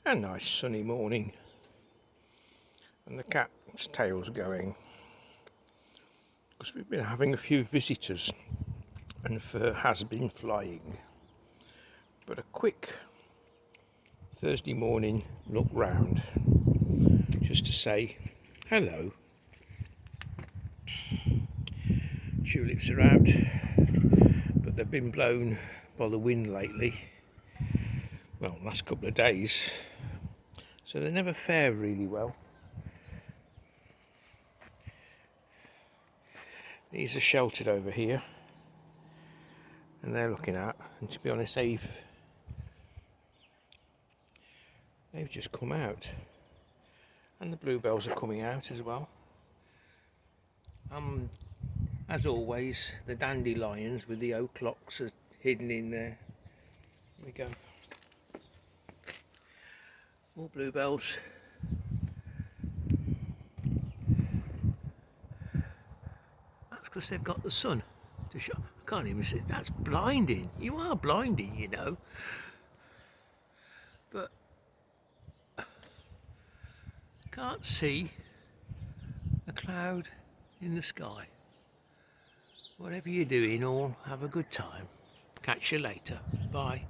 A nice sunny morning, and the cat's tail's going because we've been having a few visitors and fur has been flying. But a quick Thursday morning look round just to say hello. Tulips are out, but they've been blown by the wind lately, well, last couple of days, so they never fare really well. These are sheltered over here and they're looking out, and to be honest they've just come out, and the bluebells are coming out as well. As always, the dandelions with the oak locks are hidden in there. There we go. More bluebells. That's because they've got the sun to show. I can't even see. That's blinding. You are blinding, you know. But can't see a cloud in the sky. Whatever you're doing, all have a good time. Catch you later. Bye.